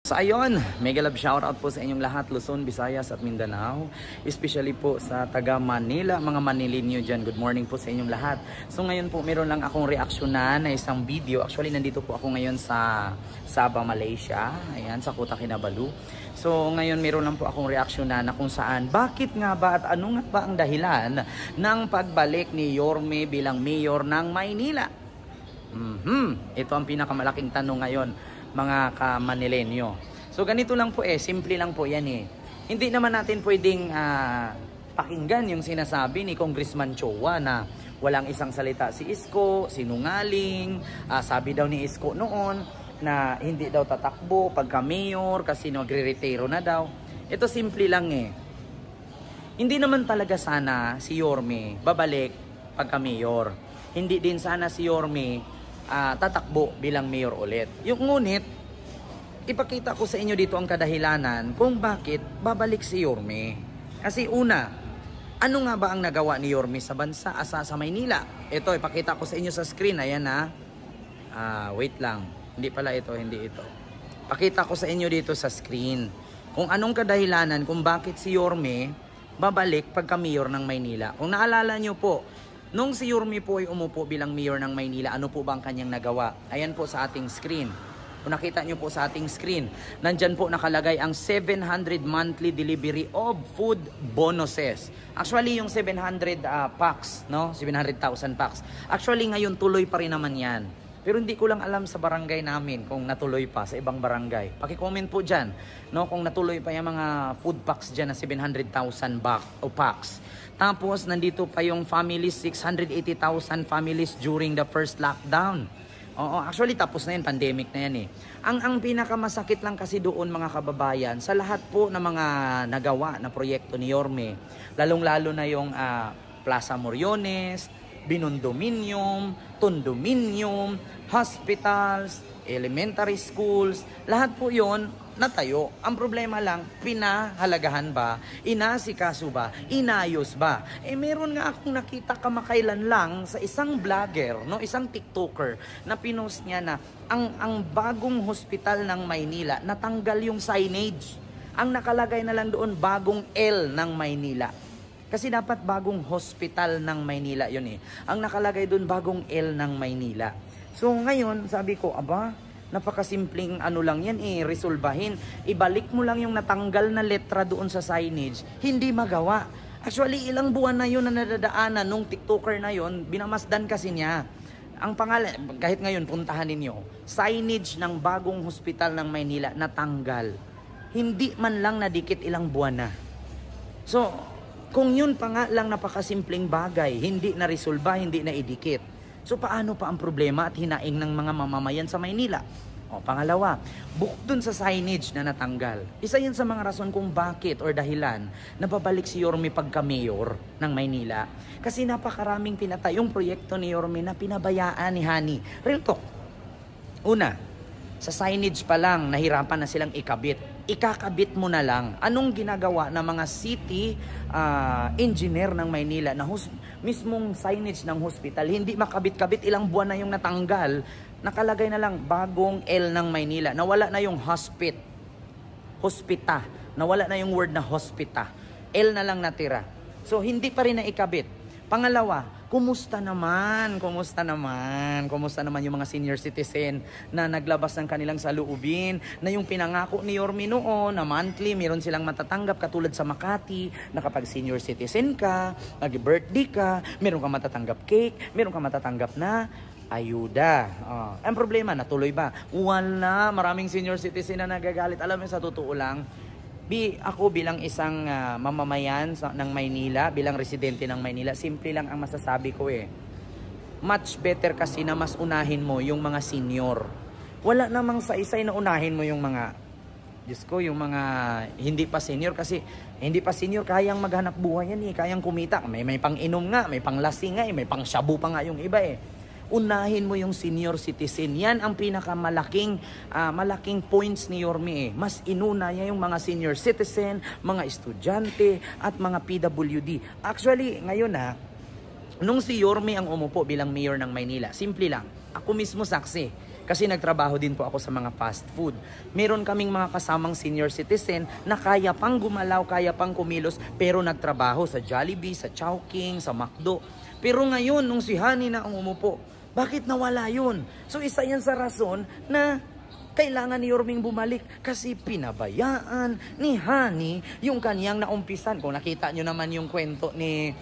So ayun, mega love shoutout po sa inyong lahat, Luzon, Visayas at Mindanao. Especially po sa taga Manila, mga Manilinyo dyan. Good morning po sa inyong lahat. So ngayon po, meron lang akong reaksyonan na isang video. Actually, nandito po ako ngayon sa Sabah, Malaysia. Ayan, sa Kota Kinabalu. So ngayon, meron lang po akong reaksyonan na kung saan, bakit nga ba at ano nga ba ang dahilan ng pagbalik ni Yorme bilang mayor ng Maynila? Ito ang pinakamalaking tanong ngayon, mga ka-Manilenyo. So ganito lang po simple lang po yan Hindi naman natin pwedeng pakinggan yung sinasabi ni Congressman Chua na walang isang salita si Isko, sinungaling, sabi daw ni Isko noon na hindi daw tatakbo pagka mayor kasi magre-retiro na daw. Ito simple lang Hindi naman talaga sana si Yorme babalik pagka mayor. Hindi din sana si Yorme tatakbo bilang mayor ulit. Yung ngunit, ipakita ko sa inyo dito ang kadahilanan kung bakit babalik si Yorme. Kasi una, ano nga ba ang nagawa ni Yorme sa bansa, sa Maynila? Ito, ipakita ko sa inyo sa screen. Ayan wait lang. Hindi pala ito, hindi ito. Pakita ko sa inyo dito sa screen kung anong kadahilanan kung bakit si Yorme babalik pagka mayor ng Maynila. Kung naalala nyo po, nung si Yorme po ay umupo bilang mayor ng Maynila, ano po ba ang kanyang nagawa? Ayan po sa ating screen. Kung nakita nyo po sa ating screen, nandyan po nakalagay ang 700 monthly delivery of food bonuses. Actually, yung 700 packs, no? 700,000 packs. Actually, ngayon tuloy pa rin naman yan. Pero hindi ko lang alam sa barangay namin kung natuloy pa sa ibang barangay. Paki-comment po dyan, no? Kung natuloy pa yung mga food packs dyan na 700,000 packs. Tapos, nandito pa yung families, 680,000 families during the first lockdown. Oo, actually, tapos na yan, pandemic na yan Ang pinakamasakit lang kasi doon, mga kababayan, sa lahat po ng mga nagawa na proyekto ni Yorme, lalong-lalo na yung Plaza Moriones, Binondominium, Condominium, hospitals, elementary schools, lahat po yon natayo. Ang problema lang, pinahalagahan ba? Inasikaso ba? Inayos ba? Meron nga akong nakita kamakailan lang sa isang vlogger, no, isang TikToker, na pinost niya na ang bagong hospital ng Maynila, natanggal yung signage. Ang nakalagay na lang doon, bagong L ng Maynila. Kasi dapat bagong hospital ng Maynila yun Ang nakalagay doon, bagong L ng Maynila. So ngayon, sabi ko, napakasimpleng ano lang yan resolbahin. Ibalik mo lang yung natanggal na letra doon sa signage. Hindi magawa. Actually, ilang buwan na yun na nadadaanan nung TikToker na yun, binamasdan kasi niya. Ang pangalan, kahit ngayon, puntahan ninyo, signage ng bagong hospital ng Maynila natanggal. Hindi man lang nadikit ilang buwan na. So, kung yun pa nga lang napakasimpleng bagay, hindi na resolba, hindi na idikit. So paano pa ang problema at hinaing ng mga mamamayan sa Maynila? Pangalawa, bukod dun sa signage na natanggal. Isa yan sa mga rason kung bakit or dahilan na babalik si Yorme pagka-mayor ng Maynila. Kasi napakaraming pinatay yung proyekto ni Yorme na pinabayaan ni Hani. Real talk. Una, sa signage pa lang, nahirapan na silang ikabit. Ikakabit mo na lang. Anong ginagawa ng mga city engineer ng Maynila na mismong signage ng hospital, hindi makabit-kabit, ilang buwan na yung natanggal, nakalagay na lang bagong L ng Maynila. Nawala na yung hospita. Nawala na yung word na hospita. L na lang natira. So, hindi pa rin na ikabit. Pangalawa, kumusta naman yung mga senior citizen na naglabas ng kanilang saloobin, na yung pinangako ni Yorme noon na monthly meron silang matatanggap, katulad sa Makati na kapag senior citizen ka, nag-birthday ka, meron ka matatanggap cake, meron ka matatanggap na ayuda. Ang problema, natuloy ba? Wala. Maraming senior citizen na nagagalit. Alam mo, sa totoo lang, ako bilang isang mamamayan ng Maynila, bilang residente ng Maynila, simple lang ang masasabi ko Much better kasi na mas unahin mo yung mga senior. Wala namang sa-isay na unahin mo yung mga, Diyos ko, yung mga hindi pa senior. Kasi hindi pa senior, kayang maghanap buhay yan kayang kumita. May pang-inom nga, may pang-lasing nga, may pang-shabu pa nga yung iba Unahin mo yung senior citizen. Yan ang pinakamalaking malaking points ni Yorme Mas inuna niya yung mga senior citizen, mga estudyante, at mga PWD. Actually, ngayon nung si Yorme ang umupo bilang mayor ng Maynila, simple lang. Ako mismo saksi. Kasi nagtrabaho din po ako sa mga fast food. Meron kaming mga kasamang senior citizen na kaya pang gumalaw, kaya pang kumilos, pero nagtrabaho sa Jollibee, sa Chowking, sa McDo. Pero ngayon, nung si Honey na ang umupo, bakit nawala yun? So isa yan sa rason na kailangan ni Yorming bumalik kasi pinabayaan ni Honey yung kanyang naumpisan. Kung nakita nyo naman yung kwento ni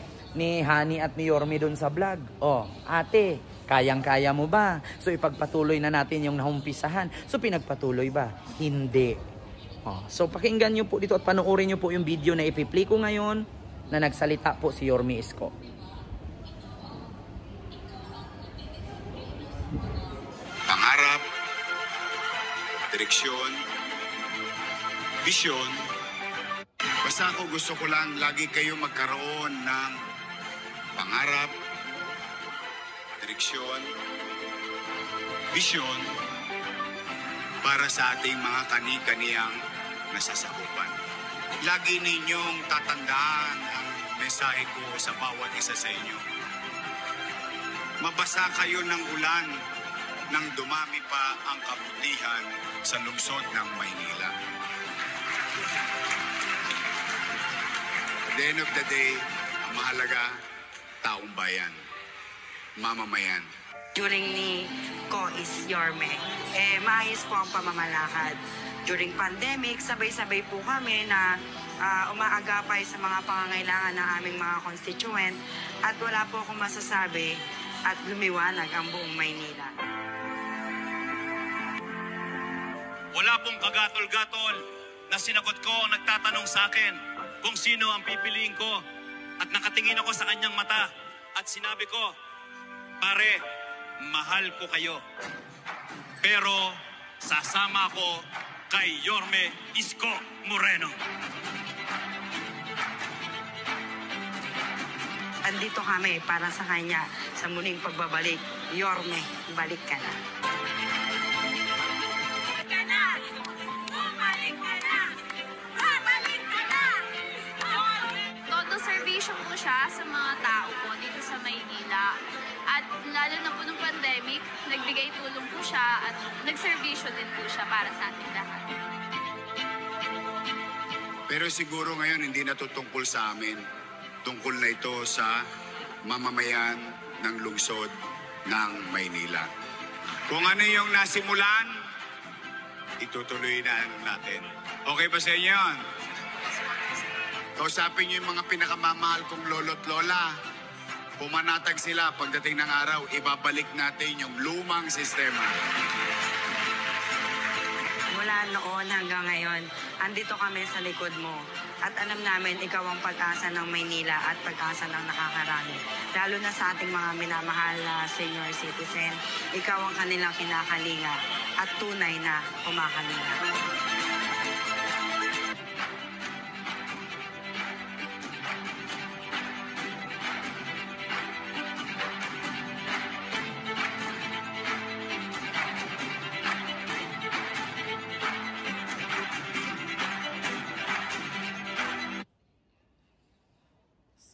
Honey at ni Yorme doon sa vlog. Oh, ate, kayang-kaya mo ba? So ipagpatuloy na natin yung naumpisahan. So pinagpatuloy ba? Hindi. Oh, so pakinggan nyo po dito at panoorin nyo po yung video na ipi-play ko ngayon na nagsalita po si Yorme Isko. Pangarap, direksyon, bisyon. Basta ako gusto ko lang lagi kayo magkaroon ng pangarap, direksyon, bisyon para sa ating mga kani-kaniyang nasasakupan. Lagi ninyong tatandaan ang mensahe ko sa bawat isa sa inyo. Mabasa kayo ng ulan nang dumami pa ang kabutihan sa lungsod ng Maynila. At the end of the day, ang mahalaga, taong bayan, mamamayan. During ni ko is Yorme, maayos po ang pamamalakad. During pandemic, sabay-sabay po kami na umaagapay sa mga pangangailangan ng aming mga constituent at wala po akong masasabi at lumiwanag ang buong Maynila. Wala pong kagatol-gatol na sinagot ko ang nagtatanong sa akin kung sino ang pipiliin ko at nakatingin ako sa kanyang mata at sinabi ko, pare, mahal ko kayo. Pero sasama ako kay Yorme Isko Moreno. Andito kami para sa kanya sa muling pagbabalik. Yorme, balik ka na. Servisyo po siya sa mga tao po dito sa Maynila. At lalo na po nung pandemic, nagbigay tulong po siya at nagservisyo din po siya para sa ating lahat. Pero siguro ngayon hindi na to tungkol sa amin. Tungkol na ito sa mamamayan ng lungsod ng Maynila. Kung ano yung nasimulan, itutuloy na natin. Okay ba sa inyo yan? Kausapin niyo yung mga pinakamamahal kong lolo't lola. Pumanatag sila pagdating ng araw, ibabalik natin yung lumang sistema. Mula noon hanggang ngayon, andito kami sa likod mo. At alam namin, ikaw ang pag-asa ng Maynila at pag-asa ng nakakarami. Lalo na sa ating mga minamahal na senior citizen, ikaw ang kanilang kinakalinga at tunay na kumakalinga.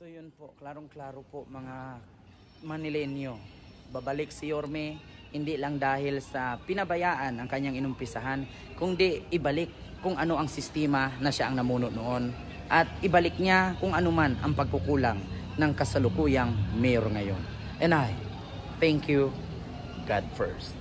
So yun po, klarong-klaro po mga Manilenyo. Babalik si Yorme, hindi lang dahil sa pinabayaan ang kanyang inumpisahan, kundi ibalik kung ano ang sistema na siya ang namuno noon. At ibalik niya kung ano man ang pagkukulang ng kasalukuyang mayor ngayon. And I thank you, God first.